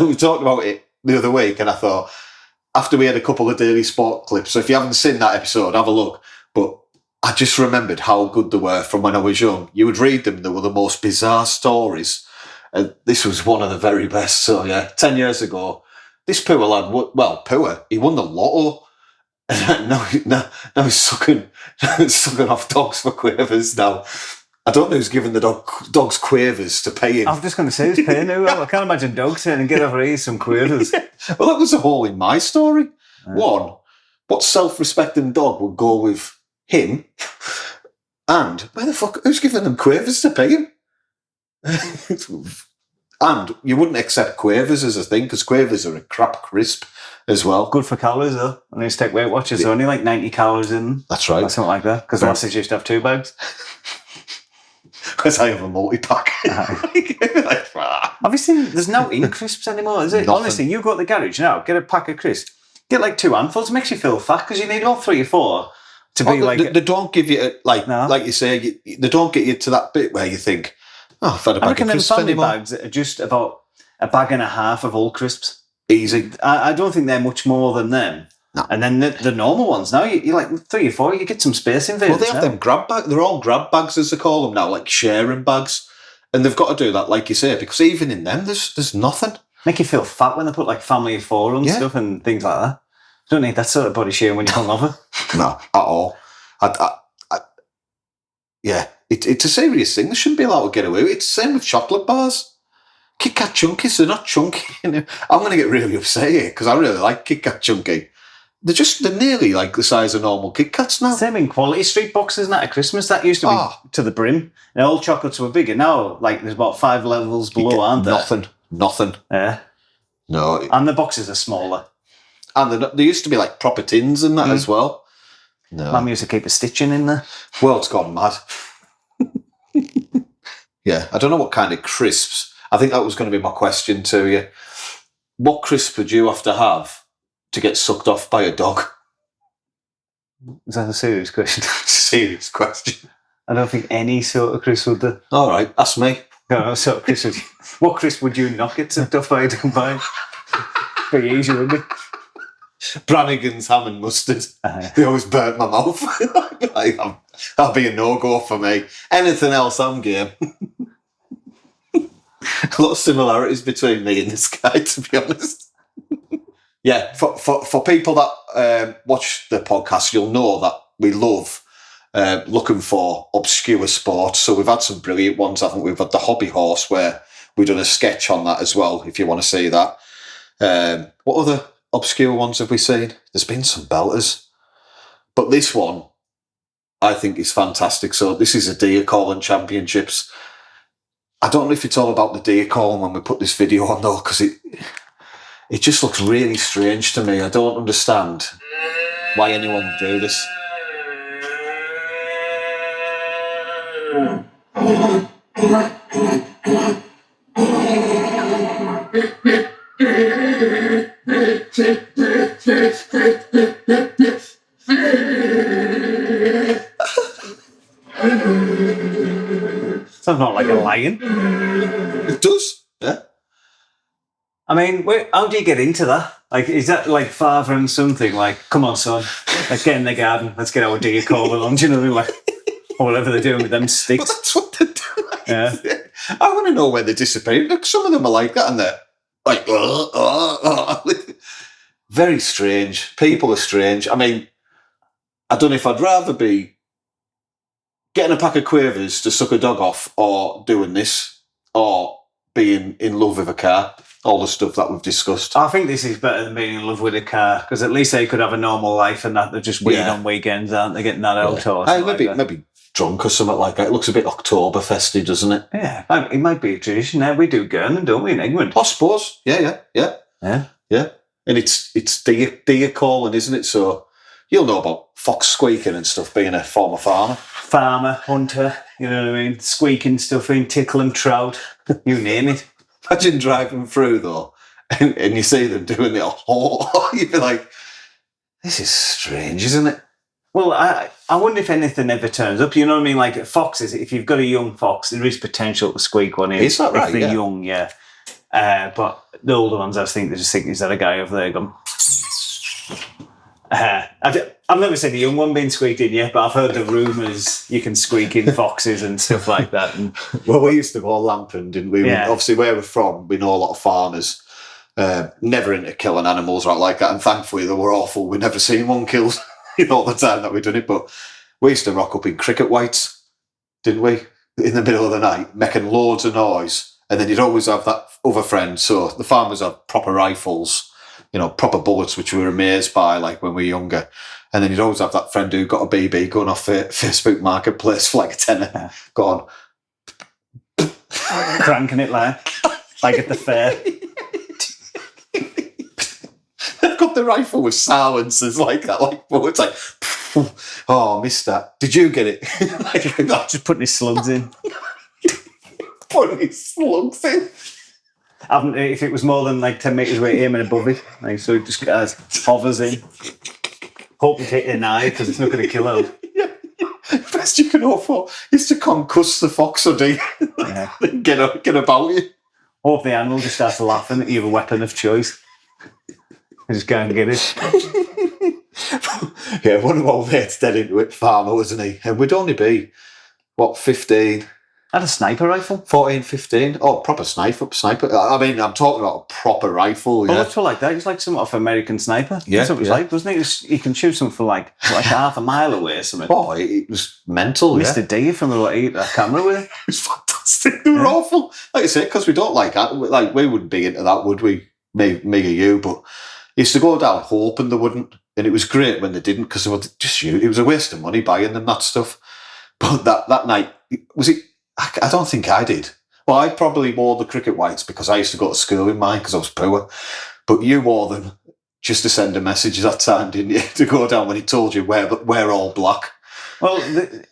We talked about it the other week, and I thought, after we had a couple of Daily Sport clips, so if you haven't seen that episode, have a look. But I just remembered how good they were from when I was young. You would read them, they were the most bizarre stories. And this was one of the very best. So, 10 years ago, this poor lad, he won the lotto. And now he's sucking off dogs for quavers now. I don't know who's giving the dogs quavers to pay him. I was just going to say, who's paying who? I can't imagine dogs saying and get over here some quavers. Well, that was a hole in my story. One, what self-respecting dog would go with him? And where the fuck, who's giving them quavers to pay him? And you wouldn't accept quavers as a thing, because quavers are a crap crisp as well. Good for calories, though. And these take Weight Watchers, they're only like 90 calories in. That's right. Or something like that. Because lasses used to have 2 bags. Because I have a multi-pack. Have you seen, there's no ink crisps anymore, is it? Nothing. Honestly, you go to the garage now, get a pack of crisps. Get like 2 handfuls, it makes you feel fat, because you need all 3 or 4 to be They don't give you, like you say, they don't get you to that bit where you think, oh, I've had a bag of crisps family anymore. bags are just about a bag and a half of all crisps. Easy. I don't think they're much more than them. No. And then the normal ones now, you like 3 or 4, you get some space invaders. Well, they have them grab bags. They're all grab bags, as they call them now, like sharing bags. And they've got to do that, like you say, because even in them, there's nothing. Make you feel fat when they put like family of 4 on stuff and things like that. You don't need that sort of body shame when you're hungover. No, at all. It's a serious thing. They shouldn't be allowed to get away with it. It's the same with chocolate bars. Kit Kat Chunkies, they're not chunky. I'm going to get really upset here because I really like Kit Kat Chunky. They're nearly like the size of normal Kit Kats now. Same in Quality Street boxes, not at Christmas. That used to be to the brim. And all chocolates were bigger. Now, like, there's about 5 levels below, aren't there? Nothing. Yeah. No. And the boxes are smaller. And there used to be like proper tins and that as well. No. Mum used to keep a stitching in there. World's gone mad. Yeah, I don't know what kind of crisps. I think that was going to be my question to you. What crisp would you have to get sucked off by a dog? Is that a serious question? Serious question. I don't think any sort of crisp would do. All right, ask me. No, sort of crisp would, what crisp would you not get sucked off by a dog by? Pretty easy, wouldn't it? Brannigan's ham and mustard. They always burnt my mouth. That'll be a no-go for me. Anything else, I'm game. A lot of similarities between me and this guy, to be honest. Yeah, for people that watch the podcast, you'll know that we love looking for obscure sports. So we've had some brilliant ones. I think we've had the hobby horse where we've done a sketch on that as well, if you want to see that. What other obscure ones have we seen? There's been some belters. But this one, I think, is fantastic. So this is a deer calling championships. I don't know if it's all about the deer calling when we put this video on, though, because it just looks really strange to me. I don't understand why anyone would do this. Sounds not like a lion. It does, yeah. I mean, how do you get into that? Like, is that like father and son thing? Like, come on, son, let's get in the garden, let's get our deer calling on. Do you know what I mean? Like, or whatever they're doing with them sticks. But that's what they're doing. Yeah. I want to know where they're disappearing. Look, some of them are like that, and they're like, very strange. People are strange. I mean, I don't know if I'd rather be getting a pack of quavers to suck a dog off, or doing this, or being in love with a car. All the stuff that we've discussed. I think this is better than being in love with a car, because at least they could have a normal life and that they're just weird on weekends, aren't they? Getting that out or something maybe, like that. maybe drunk or something like that. It looks a bit Oktoberfesty, doesn't it? Yeah, it might be a tradition. Now we do Gurnan, don't we, in England? I suppose. Yeah. And it's deer calling, isn't it? So you'll know about fox squeaking and stuff, being a former farmer. Farmer, hunter, you know what I mean? Squeaking stuff in, tickling trout, you name it. Imagine driving through, though, and you see them doing it. You'd be like, this is strange, isn't it? Well, I wonder if anything ever turns up. You know what I mean? Like foxes, if you've got a young fox, there is potential to squeak one in. Is that right? If they're Yeah. young, yeah. But the older ones, I think they just think, is that a guy over there going... I've never seen a young one being squeaked in yet, but I've heard the rumours you can squeak in foxes and stuff like that. And Well, we used to go lamping, didn't we? Yeah. Obviously, where we're from, we know a lot of farmers. Never into killing animals right like that, and thankfully they were awful. We never seen one killed all the time that we done it. But we used to rock up in cricket whites, didn't we? In the middle of the night, making loads of noise, and then you'd always have that other friend. So the farmers have proper rifles, you know, proper bullets, which we were amazed by, like when we were younger. And then you'd always have that friend who got a BB going off Facebook Marketplace for like a tenner, going cranking it like at the fair. They've got the rifle with silencers like that, like bullets, like, oh, missed that. Did you get it? Like, Just putting his slugs in. putting his slugs in. If it was more than like 10 metres away, aiming above it. Like, so it just hovers in. Hoping to hit an eye because it's not going to kill him. Best you can hope for is to concuss the fox or do Yeah. get about you. Hope the animal just starts laughing at you have a weapon of choice. Just go and get it. Yeah, one of our mates dead into it, farmer, wasn't he? And we'd only be, 15? I had a sniper rifle. 14, 15? Oh, proper sniper. I mean, I'm talking about a proper rifle, Well, yeah. that's what like that. It's like some off American Sniper. Yeah, That's what it was like, wasn't it? You can shoot something from like half a mile away or something. Oh, it was mental, yeah. Mr. D from the camera with it. It was fantastic. They were awful. Like I said, because we don't like that. Like, we wouldn't be into that, would we? Me or you, but used to go down hoping they wouldn't. And it was great when they didn't, because they would just shoot. It was a waste of money buying them that stuff. But that night, was it? I don't think I did. Well, I probably wore the cricket whites because I used to go to school in mine because I was poor. But you wore them just to send a message that time, didn't you? To go down when he told you we're all black. Well,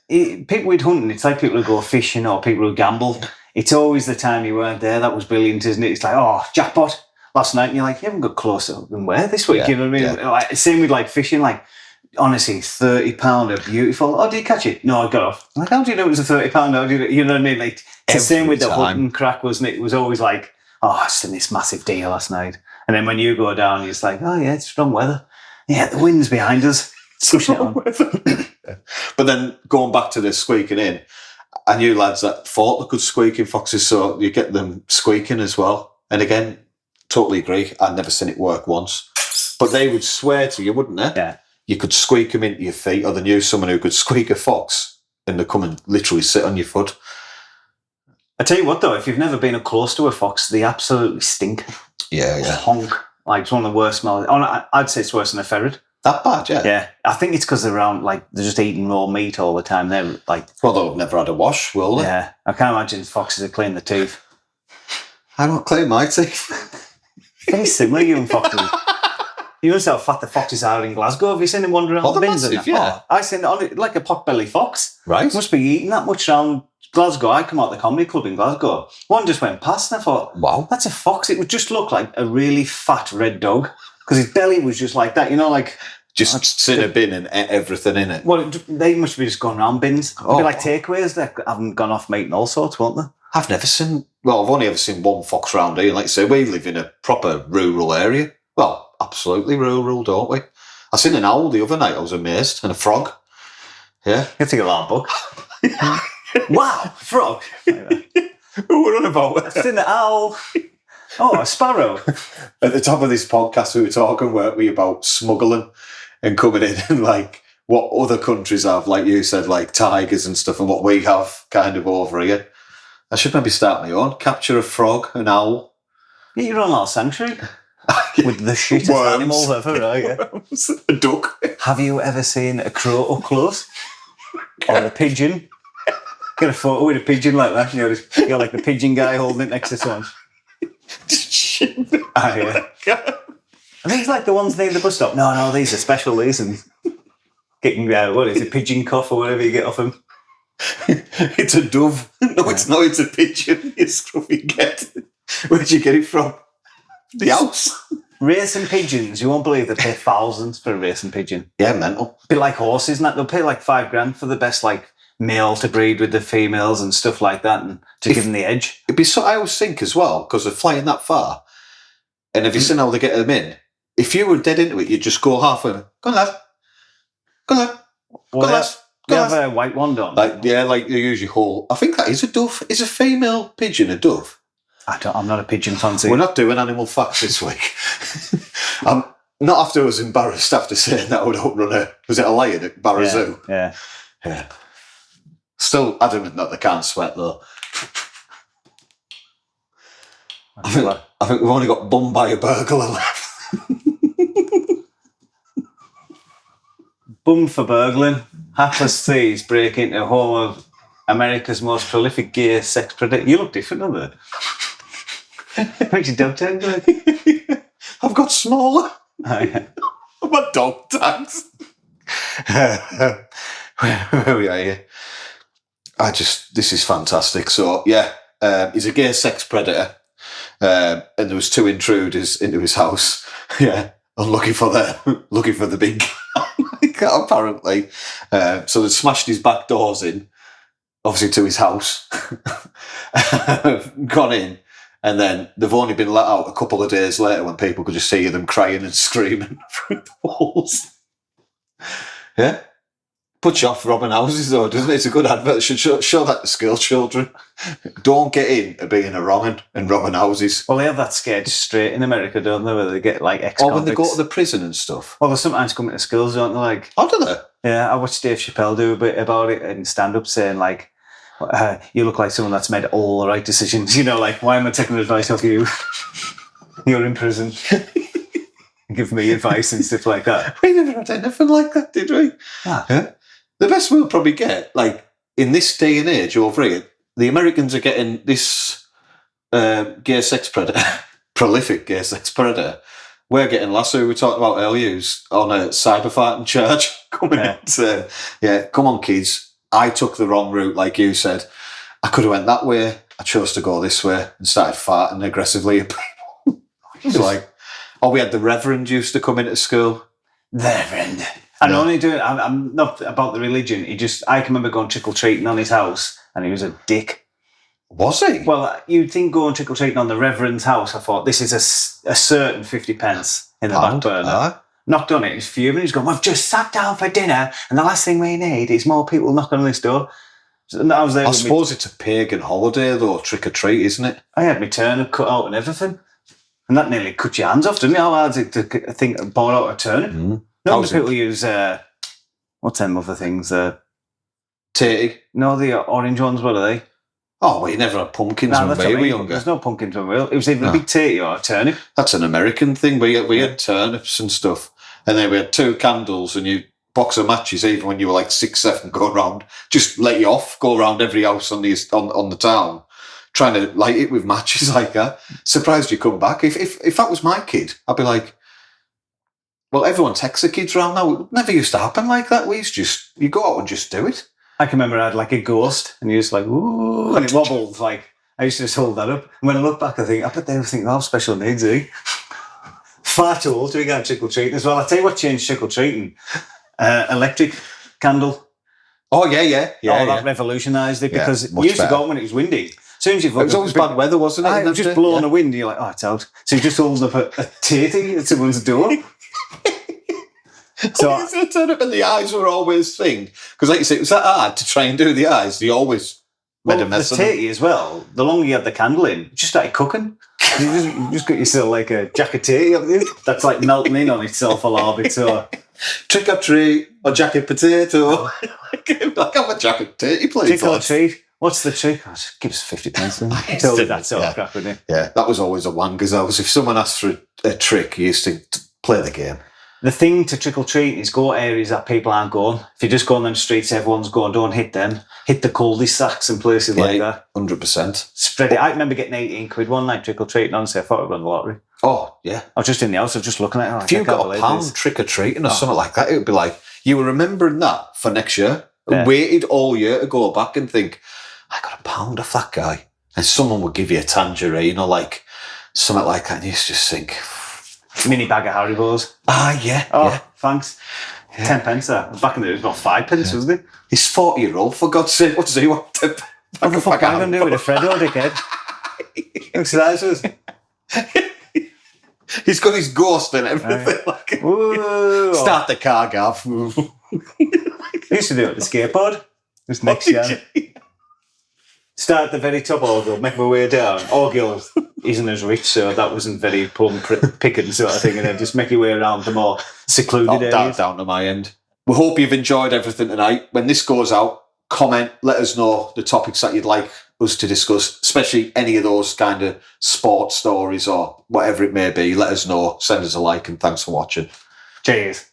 people with hunting, it's like people who go fishing or people who gamble. It's always the time you weren't there. That was brilliant, isn't it? It's like, oh, jackpot. Last night, and you're like, you haven't got closer than where this week? Yeah, You know what I mean? yeah. Like, same with like fishing, like, honestly, £30 are beautiful. Oh, did you catch it? No, I got off. Like, how do you know it was a £30? How do you know what I mean? Like, it's the same with the time. hunting crack, wasn't it? It was always like, oh, I seen this massive deer last night. And then when you go down, you're just like, oh, yeah, it's strong weather. Yeah, the wind's behind us. It's pushing it on. But then going back to the squeaking in, I knew lads that thought they could squeak in foxes, so you get them squeaking as well. And again, totally agree. I'd never seen it work once. But they would swear to you, wouldn't they? Yeah. You could squeak them into your feet, or they knew someone who could squeak a fox and they come and literally sit on your foot. I tell you what, though, if you've never been up close to a fox, they absolutely stink. Yeah, Honk. Like, it's one of the worst smells. I'd say it's worse than a ferret. That bad, yeah. Yeah. I think it's because they're around, like, they're just eating raw meat all the time. They're like... Well, they've never had a wash, will they? Yeah. I can't imagine foxes are clean their teeth. I don't clean my teeth. Very similar, you and foxes. You notice how fat the foxes are in Glasgow? Have you seen them wandering around Oh, the they're bins? massive, and that? yeah. Oh, I seen it like a potbelly fox. Right. Must be eating that much around Glasgow. I come out the comedy club in Glasgow. One just went past and I thought, Wow. that's a fox. It would just look like a really fat red dog because his belly was just like that, you know, like... Just sit in a bin and eat everything in it. Well, they must be just going around bins. It'd Oh. be like takeaways that haven't gone off meat and all sorts, won't they? I've never seen... Well, I've only ever seen one fox round here. Like I say, we live in a proper rural area. Well, absolutely rural, don't we? I seen an owl the other night. I was amazed. And a frog. Yeah. You take a alarm book. Wow, frog. Who were on about? I've seen the owl. Oh, a sparrow. At the top of this podcast, we were talking, weren't we, about smuggling and coming in and like what other countries have, like you said, like tigers and stuff, and what we have kind of over here. I should maybe start my own. Capture a frog, an owl. Yeah, you're on our sanctuary. With the shittest Worms. animals ever, right? Yeah. A duck. Have you ever seen a crow up close? Or a pigeon? Get a photo with a pigeon like that. You know, you're like the pigeon guy holding it next to someone. Ah, yeah. Are these like the ones near the bus stop? No, these are special. These and getting what is it, pigeon cough or whatever you get off them. It's a dove. No, it's not. It's a pigeon. You scruffy get. Where'd you get it from? The house. Racing pigeons. You won't believe they pay thousands for a racing pigeon. Yeah, mental. A bit like horses, and that they'll pay like $5,000 for the best like male to breed with the females and stuff like that, and to give them the edge. It'd be so. I always think as well because they're flying that far, and have you seen how they get them in? If you were dead into it, you'd just go halfway. Go on, lad. Go on, lad. Go on, lad. They have a white wand on. Like they usually whole. I think that is a dove. Is a female pigeon a dove? I'm not a pigeon fancy. We're not doing animal facts this week. Not after I was embarrassed after saying that I would outrun was it a lion at Barra Zoo? Yeah. Still adamant that they can't sweat though. I think we've only got bummed by a burglar left. Bummed for burgling. Hapless thieves break into home of America's most prolific gay sex predator. You look different, don't you? What's your dog tag like? I've got smaller. Oh, yeah. My dog tags. Where are we here? This is fantastic. So, he's a gay sex predator. And there was 2 intruders into his house. Yeah. I'm looking for the big guy, apparently. So they smashed his back doors in, obviously to his house. Gone in. And then they've only been let out a couple of days later when people could just see them crying and screaming through the walls. Yeah? Puts you off robbing houses though, doesn't it? It's a good advert. It should show that to school children. Don't get into being a wrong'un and robbing houses. Well, they have that sketch straight in America, don't they, where they get like ex-convicts. Oh, when they go to the prison and stuff. Well, they sometimes come into schools, don't they? Like, oh, do they? Yeah, I watched Dave Chappelle do a bit about it in stand-up saying like, you look like someone that's made all the right decisions. You know, like, why am I taking advice off you? You're in prison. Give me advice and stuff like that. We never had anything like that, did we? Yeah. The best we'll probably get, like, in this day and age over here, the Americans are getting this gay sex predator, prolific gay sex predator. We're getting Lasso, we talked about earlier, who's on a cyber fighting charge. Coming in saying, come on, kids. I took the wrong route, like you said. I could have went that way. I chose to go this way and started farting aggressively at people. It's like, we had the Reverend used to come into school. Reverend. And only doing, I'm not about the religion. I can remember going trick-or-treating on his house and he was a dick. Was he? Well, you'd think going trick-or-treating on the Reverend's house, I thought, this is a certain 50 pence in the back burner. Knocked on it, he's fuming, he's going, we've just sat down for dinner and the last thing we need is more people knocking on this door. So I was there. I suppose it's a pagan holiday though, trick-or-treat, isn't it? I had my turnip cut out and everything. And that nearly cut your hands off, didn't it? How hard is it to think bought out a turnip? Mm. No, the people use, what's them other things? Tatey? No, the orange ones, what are they? Oh, well, you never had pumpkins when we were younger. There's no pumpkins when we were. It was either a big tatey or a turnip. That's an American thing. We had turnips and stuff. And then we had 2 candles and you box of matches, even when you were like 6, 7, go around. Just let you off, go around every house on the town, trying to light it with matches like that. Surprised you come back. If that was my kid, I'd be like, well, everyone takes their kids around now. It never used to happen like that. You go out and just do it. I can remember I had like a ghost and you just like, ooh, and it wobbled. Like, I used to just hold that up. And when I look back, I bet they were thinking, oh, special needs, eh? Far too old to be going trick-or-treating as well. I'll tell you what changed trick-or-treating. Electric candle. Oh, yeah. That revolutionised it because you used to go when it was windy. As soon as you it was always bad weather, wasn't it? It was just blowing a wind and you're like, oh, it's out. So you just hold up a tatey at someone's door. So the turnip and the eyes were always thing. Because like you say, it was that hard to try and do the eyes. They always made a mess of them. The tatey as well, the longer you had the candle in, it just started cooking. You just got yourself like a jack of tatey that's like melting in on itself a little bit. So trick or treat or jacket potato. Like have a jacket tatey, please. Trick or treat. What's the trick? Oh, give us 50 pence. Totally that sort of crap, wouldn't it? Yeah, that was always a wanger's house. If someone asked for a trick, you used to play the game. The thing to trick-or-treat is go to areas that people aren't going. If you just go on them streets, everyone's going, don't hit them. Hit the cul-de-sacs and places like that. 100%. Spread it. I remember getting 18 quid one night trick-or-treating, honestly. I thought I'd won the lottery. Oh, yeah. I was just in the house, I was just looking at it. Like, If you got a pound trick-or-treating or something like that, it would be like, you were remembering that for next year. Yeah. Waited all year to go back and think, I got a pound off that guy. And someone would give you a tangerine or like something like that. And you just think... Mini bag of Haribos. Yeah. Oh, yeah. thanks. Yeah. 10 pence there. Back in the day, it was about 5 pence, wasn't it? He's 40-year-old, for God's sake. What does he want? What the fuck am I going to do with a Freddo, dickhead? Looks like this. He's got his ghost and everything. Like, start the car, Gav. I used to do it with the skateboard. Just next year. Start at the very top Orgill, make my way down. Orgill isn't as rich, so that wasn't very plum picking sort of thing. And then just make your way around the more secluded areas. Down to my end. We hope you've enjoyed everything tonight. When this goes out, comment, let us know the topics that you'd like us to discuss, especially any of those kind of sports stories or whatever it may be. Let us know. Send us a like and thanks for watching. Cheers.